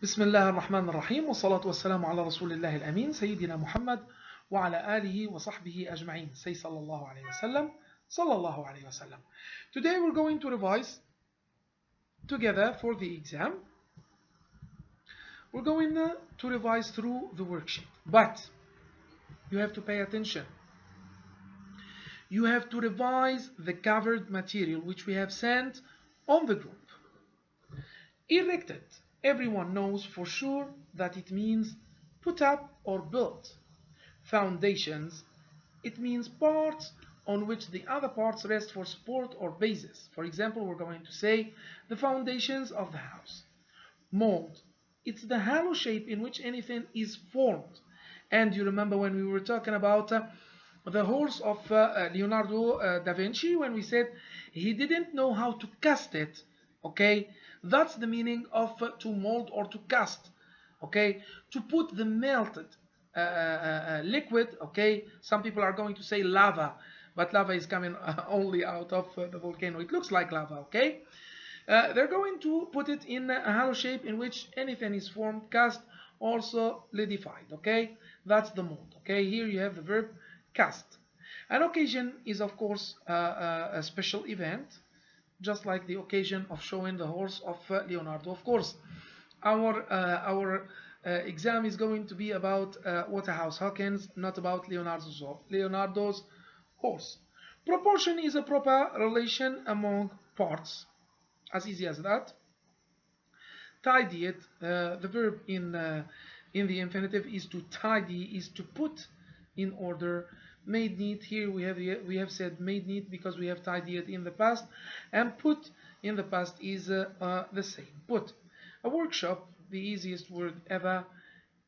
بسم الله الرحمن الرحيم والصلاة والسلام على رسول الله الأمين سيدنا محمد وعلى آله وصحبه أجمعين. Say صلى الله عليه وسلم. صلى الله عليه وسلم. Today we're going to revise together for the exam. We're going to revise through the worksheet, but you have to pay attention. You have to revise the covered material which we have sent on the group. Erected. Everyone knows for sure that it means put up or build. Foundations. It means parts on which the other parts rest for support or basis. For example, we're going to say the foundations of the house. Mold. It's the hollow shape in which anything is formed. And you remember when we were talking about the horse of Leonardo da Vinci, when we said he didn't know how to cast it. Okay, that's the meaning of to mold or to cast. Okay, to put the melted liquid. Okay, some people are going to say lava, but lava is coming only out of the volcano. It looks like lava. Okay, they're going to put it in a hollow shape in which anything is formed, cast, or solidified. Okay, that's the mold. Okay, here you have the verb cast. An occasion is of course a special event, just like the occasion of showing the horse of Leonardo. Of course, our exam is going to be about Waterhouse Hawkins, not about Leonardo's horse. Proportion is a proper relation among parts. As easy as that. Tidy it. The verb in the infinitive is to tidy, is to put in order. Made neat, here we have said made neat because we have tidied in the past, and put in the past is the same. Put. A workshop, the easiest word ever.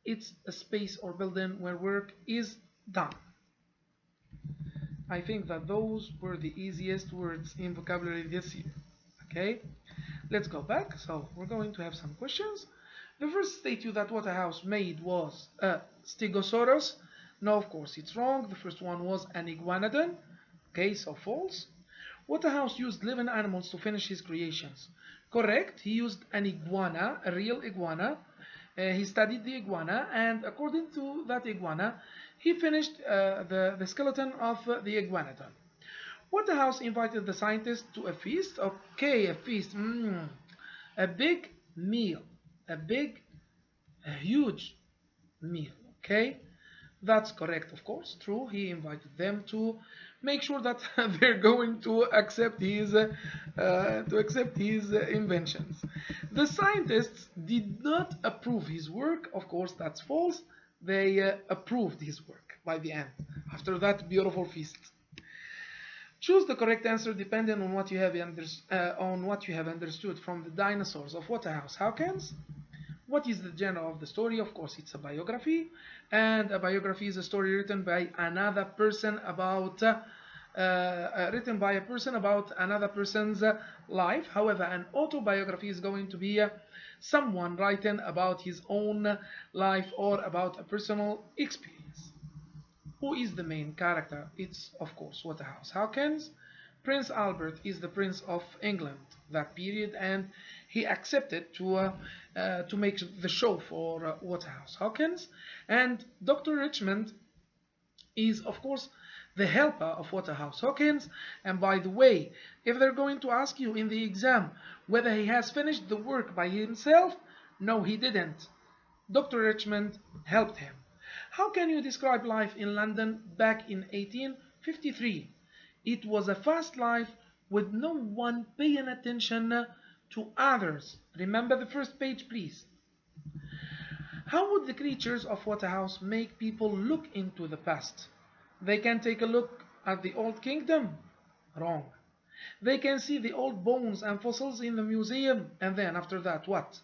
It's a space or building where work is done. I think that those were the easiest words in vocabulary this year. Okay, let's go back. So we're going to have some questions. The first statue that Waterhouse made was a Stegosaurus. No, of course, it's wrong. The first one was an iguanodon. Okay, so false. Waterhouse used living animals to finish his creations. Correct. He used an iguana, a real iguana. He studied the iguana, and according to that iguana, he finished the skeleton of the iguanodon. Waterhouse invited the scientists to a feast. Okay, a feast. A big meal. A huge meal. Okay. That's correct, of course, true. He invited them to make sure that they're going to accept his inventions. The scientists did not approve his work. Of course, that's false. They approved his work by the end, after that beautiful feast. Choose the correct answer depending on what you have understood from the dinosaurs of Waterhouse Hawkins. What is the genre of the story? Of course, it's a biography, and a biography is a story written by another person about another person's life. However, an autobiography is going to be someone writing about his own life or about a personal experience. Who is the main character? It's of course Waterhouse Hawkins. Prince Albert is the Prince of England that period, and he accepted to make the show for Waterhouse Hawkins. And Dr. Richmond is of course the helper of Waterhouse Hawkins. And by the way, if they're going to ask you in the exam whether he has finished the work by himself, no, he didn't. Dr. Richmond helped him. How can you describe life in London back in 1853? It was a fast life with no one paying attention to others. Remember the first page, please. How would the creatures of Waterhouse make people look into the past? They can take a look at the old kingdom? Wrong. They can see the old bones and fossils in the museum, and then after that, what?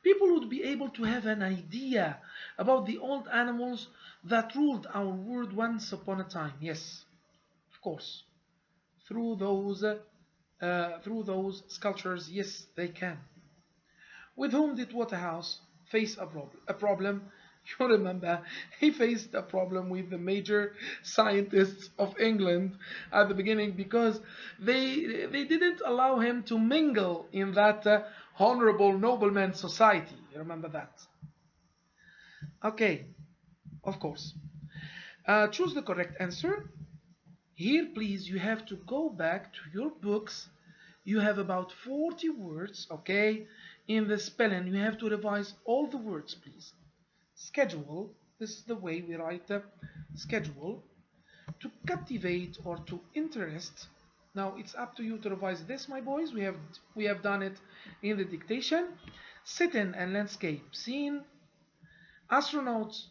People would be able to have an idea about the old animals that ruled our world once upon a time. Yes, of course. Through those sculptures, yes, they can. With whom did Waterhouse face a problem? You remember, he faced a problem with the major scientists of England at the beginning because they didn't allow him to mingle in that Honorable Nobleman Society. You remember that? Okay, of course. Choose the correct answer. Here, please, you have to go back to your books. You have about 40 words, okay? In the spelling, you have to revise all the words, please. Schedule, this is the way we write the schedule. To captivate or to interest. Now it's up to you to revise this, my boys. We have done it in the dictation. Setting and landscape scene. Astronauts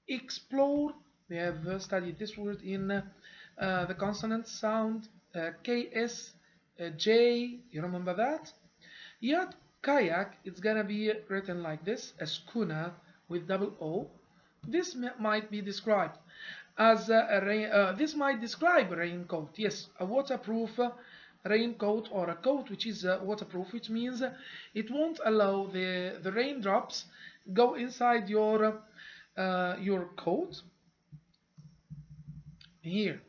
explore. We have studied this word in the consonant sound. KS, J. You remember that? Yacht, kayak. It's gonna be written like this: a schooner with double O. This might be described as this might describe a raincoat. Yes, a waterproof raincoat, or a coat which is waterproof, which means it won't allow the raindrops go inside your coat. Here,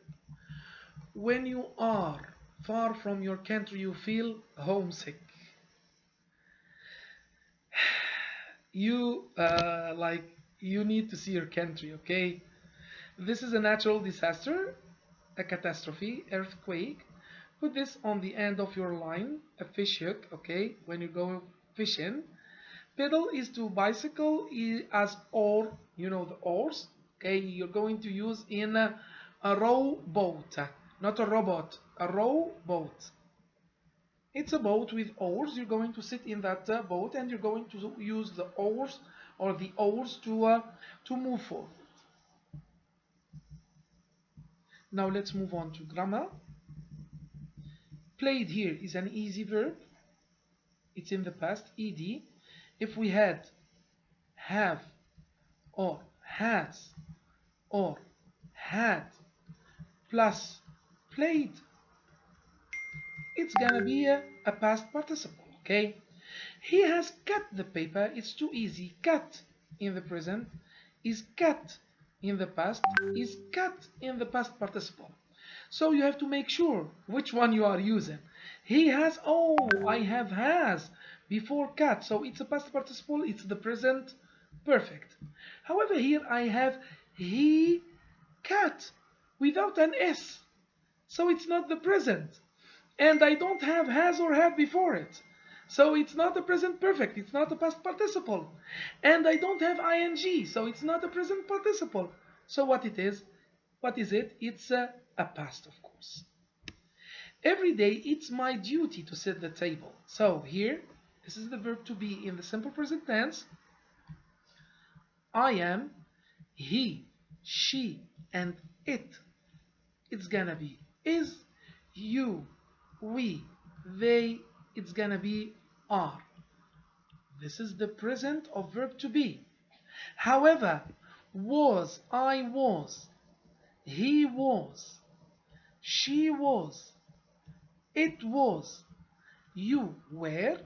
when you are far from your country, you feel homesick. You you need to see your country, okay? This is a natural disaster, a catastrophe, earthquake. Put this on the end of your line, a fish hook, okay, when you go fishing. Pedal is to bicycle as oar, you know the oars, okay, you're going to use in a row boat, not a robot, a row boat. It's a boat with oars. You're going to sit in that boat, and you're going to use the oars or the oars to move forward. Now let's move on to grammar. Played here is an easy verb. It's in the past, ed. If we had have or has or had plus played, it's gonna be a past participle, okay? He has cut the paper. It's too easy. Cut in the present is cut in the past is cut in the past participle. So you have to make sure which one you are using. He has, oh, I have has before cut, so it's a past participle, it's the present perfect. However, here I have he cut without an S, so it's not the present. And I don't have has or have before it. So it's not a present perfect, it's not a past participle. And I don't have ing, so it's not a present participle. So what it is? What is it? It's a past, of course. Every day it's my duty to set the table. So here, this is the verb to be in the simple present tense. I am, he, she, and it. It's gonna be is, you, we, they. It's gonna be are. This is the present of verb to be. However, was, I was, he was, she was, it was, you were,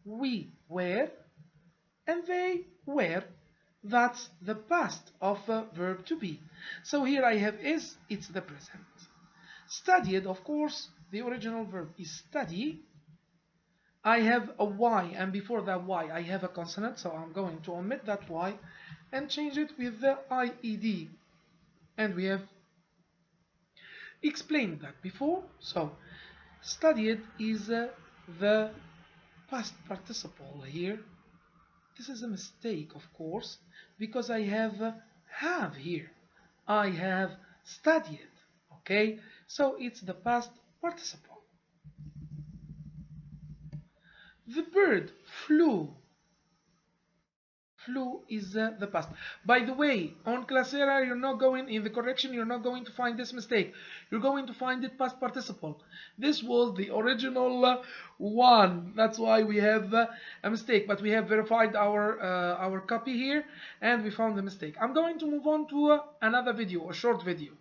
we were, and they were. That's the past of verb to be. So here I have is, it's the present. Studied, of course, the original verb is study. I have a Y, and before that Y I have a consonant, so I'm going to omit that Y and change it with the IED. And we have explained that before. So studied is the past participle here. This is a mistake, of course, because I have here. I have studied, okay? So it's the past participle. The bird flew. Flew is the past. By the way, on Classera, you're not going, in the correction, you're not going to find this mistake. You're going to find it past participle. This was the original one. That's why we have a mistake. But we have verified our copy here, and we found the mistake. I'm going to move on to another video, a short video.